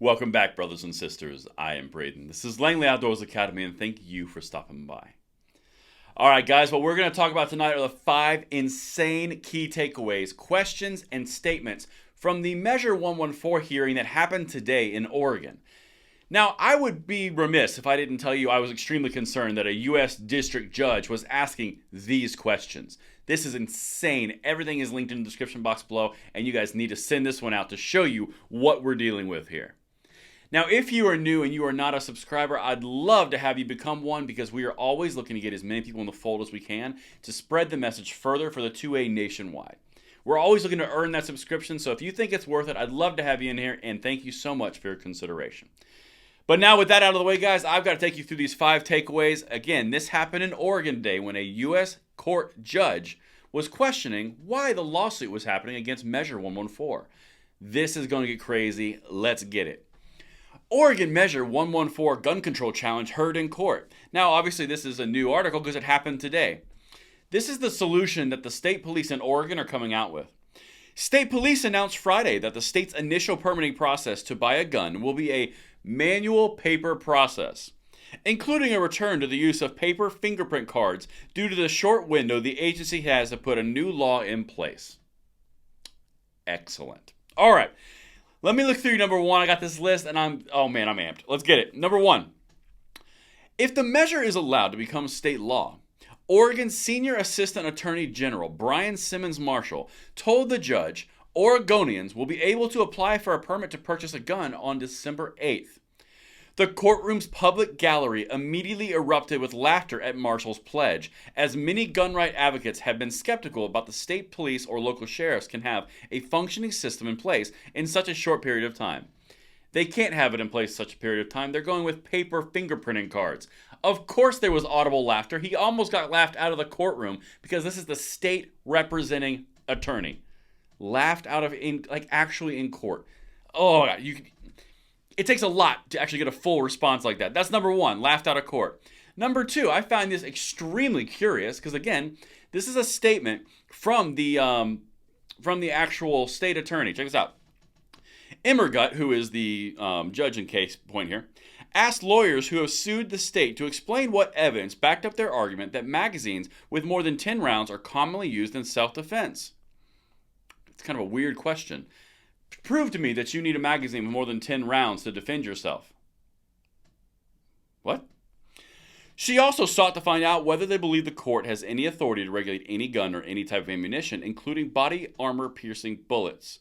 Welcome back, brothers and sisters. I am Braden. This is Langley Outdoors Academy, and thank you for stopping by. All right, guys, what we're going to talk about tonight are the 5 insane key takeaways, questions, and statements from the Measure 114 hearing that happened today in Oregon. Now, I would be remiss if I didn't tell you I was extremely concerned that a U.S. district judge was asking these questions. This is insane. Everything is linked in the description box below, and you guys need to send this one out to show you what we're dealing with here. Now, if you are new and you are not a subscriber, I'd love to have you become one because we are always looking to get as many people in the fold as we can to spread the message further for the 2A nationwide. We're always looking to earn that subscription, so if you think it's worth it, I'd love to have you in here, and thank you so much for your consideration. But now with that out of the way, guys, I've got to take you through these 5 takeaways. Again, this happened in Oregon today when a U.S. court judge was questioning why the lawsuit was happening against Measure 114. This is going to get crazy. Let's get it. Oregon Measure 114 gun control challenge heard in court. Now, obviously, this is a new article because it happened today. This is the solution that the state police in Oregon are coming out with. State police announced Friday that the state's initial permitting process to buy a gun will be a manual paper process, including a return to the use of paper fingerprint cards due to the short window the agency has to put a new law in place. Excellent. All right. Let me look through number 1. I got this list and I'm amped. Let's get it. Number 1. If the measure is allowed to become state law, Oregon's Senior Assistant Attorney General Brian Simmons Marshall told the judge Oregonians will be able to apply for a permit to purchase a gun on December 8th. The courtroom's public gallery immediately erupted with laughter at Marshall's pledge, as many gun right advocates have been skeptical about the state police or local sheriffs can have a functioning system in place in such a short period of time. They can't have it in place such a period of time. They're going with paper fingerprinting cards. Of course there was audible laughter. He almost got laughed out of the courtroom because this is the state representing attorney. Laughed out of, actually in court. Oh, it takes a lot to actually get a full response like that. That's number 1, laughed out of court. Number 2, I find this extremely curious because, again, this is a statement from the actual state attorney. Check this out. Immergut, who is the judge in case point here, asked lawyers who have sued the state to explain what evidence backed up their argument that magazines with more than 10 rounds are commonly used in self-defense. It's kind of a weird question. Prove to me that you need a magazine with more than 10 rounds to defend yourself. What? She also sought to find out whether they believe the court has any authority to regulate any gun or any type of ammunition, including body armor piercing bullets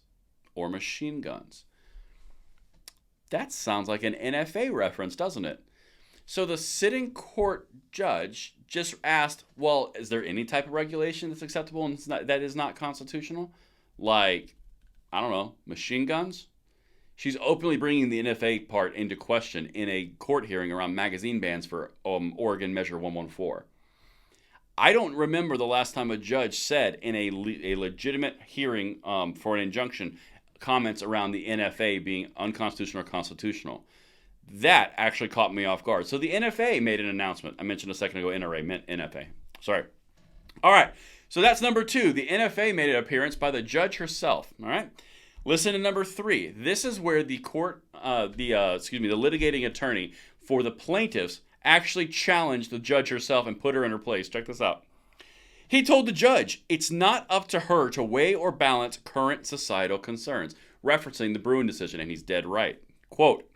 or machine guns. That sounds like an NFA reference, doesn't it? So the sitting court judge just asked, well, is there any type of regulation that's acceptable and that is not constitutional? Like, I don't know, machine guns? She's openly bringing the NFA part into question in a court hearing around magazine bans for Oregon Measure 114. I don't remember the last time a judge said in a legitimate hearing for an injunction comments around the NFA being unconstitutional or constitutional. That actually caught me off guard. So the NFA made an announcement. I mentioned a second ago NRA, meant NFA. Sorry. All right. So that's number 2. The NFA made an appearance by the judge herself. All right. Listen to number 3. This is where the litigating attorney for the plaintiffs actually challenged the judge herself and put her in her place. Check this out. He told the judge it's not up to her to weigh or balance current societal concerns, referencing the Bruin decision, and he's dead right. Quote,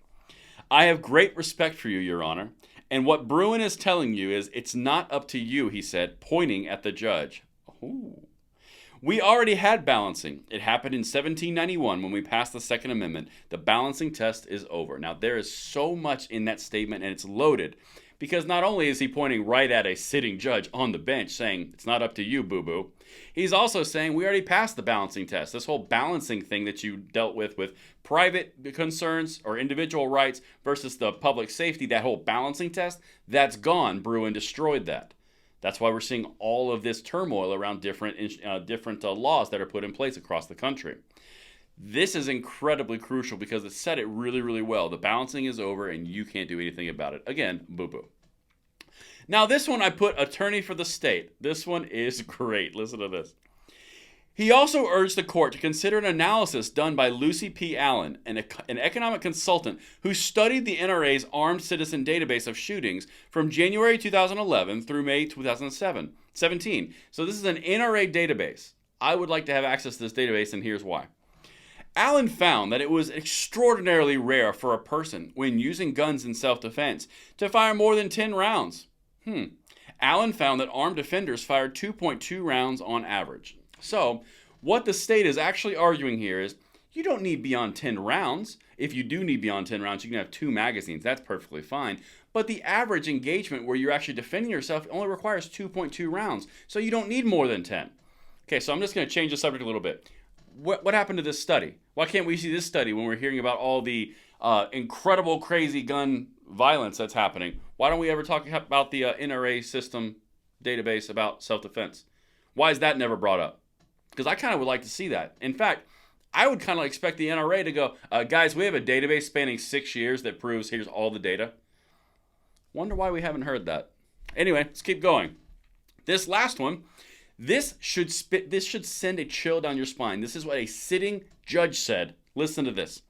I have great respect for you, Your Honor, and what Bruin is telling you is it's not up to you, he said, pointing at the judge. Ooh. We already had balancing. It happened in 1791 when we passed the Second Amendment. The balancing test is over. Now, there is so much in that statement, and it's loaded, because not only is he pointing right at a sitting judge on the bench saying, it's not up to you, boo-boo, he's also saying we already passed the balancing test. This whole balancing thing that you dealt with private concerns or individual rights versus the public safety, that whole balancing test, that's gone. Bruin destroyed that. That's why we're seeing all of this turmoil around different laws that are put in place across the country. This is incredibly crucial because it said it really, really well. The balancing is over and you can't do anything about it. Again, boo-boo. Now this one I put attorney for the state. This one is great. Listen to this. He also urged the court to consider an analysis done by Lucy P. Allen, an economic consultant who studied the NRA's Armed Citizen Database of shootings from January 2011 through May 2017. So this is an NRA database. I would like to have access to this database, and here's why. Allen found that it was extraordinarily rare for a person, when using guns in self-defense, to fire more than 10 rounds. Allen found that armed offenders fired 2.2 rounds on average. So, what the state is actually arguing here is, you don't need beyond 10 rounds. If you do need beyond 10 rounds, you can have 2 magazines. That's perfectly fine. But the average engagement where you're actually defending yourself only requires 2.2 rounds. So you don't need more than 10. Okay, so I'm just going to change the subject a little bit. What happened to this study? Why can't we see this study when we're hearing about all the incredible, crazy gun violence that's happening? Why don't we ever talk about the NRA system database about self-defense? Why is that never brought up? Because I kind of would like to see that. In fact, I would kind of expect the NRA to go, guys, we have a database spanning 6 years that proves here's all the data. Wonder why we haven't heard that. Anyway, let's keep going. This last one, this should send a chill down your spine. This is what a sitting judge said. Listen to this.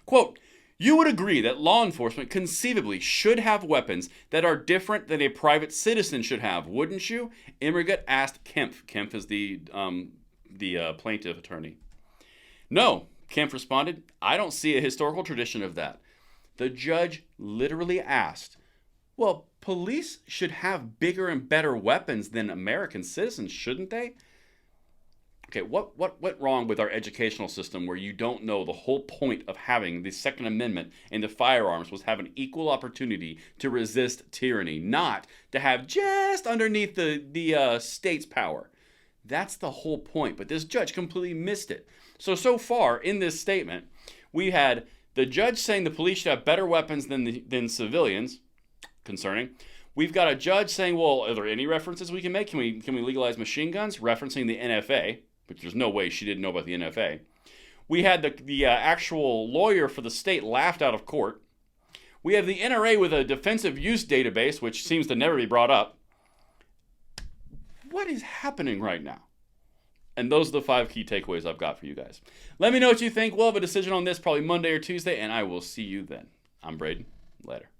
Quote, "You would agree that law enforcement conceivably should have weapons that are different than a private citizen should have, wouldn't you?" Immergut asked Kempf. Kempf is the plaintiff attorney. "No," Kempf responded. "I don't see a historical tradition of that." The judge literally asked, well, police should have bigger and better weapons than American citizens, shouldn't they? Okay, what went wrong with our educational system where you don't know the whole point of having the Second Amendment and the firearms was have an equal opportunity to resist tyranny, not to have just underneath the state's power? That's the whole point, but this judge completely missed it. So far in this statement, we had the judge saying the police should have better weapons than civilians, concerning. We've got a judge saying, well, are there any references we can make? Can we legalize machine guns? Referencing the NFA, which there's no way she didn't know about the NFA. We had the actual lawyer for the state laughed out of court. We have the NRA with a defensive use database, which seems to never be brought up. What is happening right now? And those are the 5 key takeaways I've got for you guys. Let me know what you think. We'll have a decision on this probably Monday or Tuesday, and I will see you then. I'm Braden. Later.